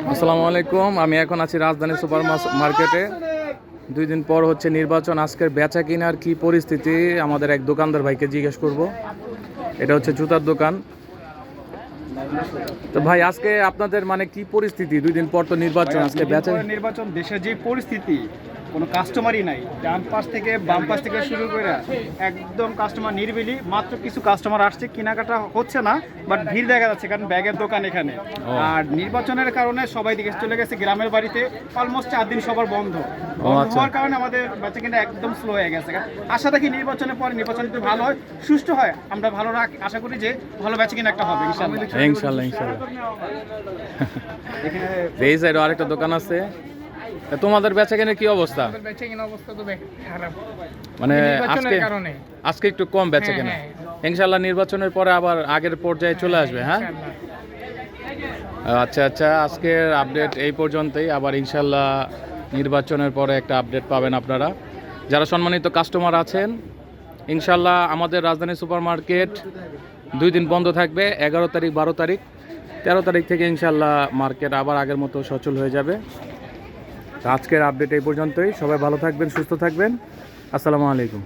আসসালামু আলাইকুম। আমি এখন আছি রাজধানী সুপার মার্কেটে। 2 দিন পর হচ্ছে নির্বাচন। আজকের বেচা কিনার কি পরিস্থিতি আমাদের এক দোকানদার ভাইকে জিজ্ঞেস করব। এটা হচ্ছে জুতার দোকান। তো ভাই, আজকে আপনাদের মানে কি পরিস্থিতি? 2 দিন পর তো নির্বাচন, আজকে বেচা নির্বাচন দেশের যে পরিস্থিতি, কোনো কাস্টমারই নাই। ডান পাশ থেকে বাম পাশ থেকে শুরু করে একদম কাস্টমার নিরিবিলি। মাত্র কিছু কাস্টমার আসছে, কেনাকাটা হচ্ছে না, বাট ভিড় দেখা যাচ্ছে, কারণ ব্যাগের দোকান এখানে। আর নির্বাচনের কারণে সবাই দিকে চলে গেছে গ্রামের বাড়িতে। অলমোস্ট 4 দিন সবার বন্ধ হওয়ার কারণে আমাদের বাচ্চা কিন্তু একদম স্লো হয়ে গেছে। আশা থাকি নির্বাচনের পরে নির্বাচন যদি ভালো হয়, সুষ্ঠু হয়, আমরা ভালো আশা করি যে ভালো বেচা কিনা একটা হবে ইনশাআল্লাহ। ইনশাআল্লাহ। এই সাইডে আরেকটা দোকান আছে। তা তোমাদের বেচা কিনার কি অবস্থা? মানে আজকে একটু কম বেচা কিনা। ইনশাআল্লাহ নির্বাচনের পরে আবার আগের পর্যায়ে চলে আসবে। হ্যাঁ, আচ্ছা আচ্ছা। আজকের আপডেট এই পর্যন্তই। আবার ইনশাআল্লাহ নির্বাচনের পরে একটা আপডেট পাবেন আপনারা। যারা সম্মানিত কাস্টমার আছেন, ইনশাআল্লাহ আমাদের রাজধানী সুপার মার্কেট 2 দিন বন্ধ থাকবে, 11 তারিখ, 12 তারিখ। 13 তারিখ থেকে ইনশাআল্লাহ মার্কেট আবার আগের মতো সচল হয়ে যাবে। আজকের আপডেট এই পর্যন্তই। সবাই ভালো থাকবেন, সুস্থ থাকবেন। আসসালামু আলাইকুম।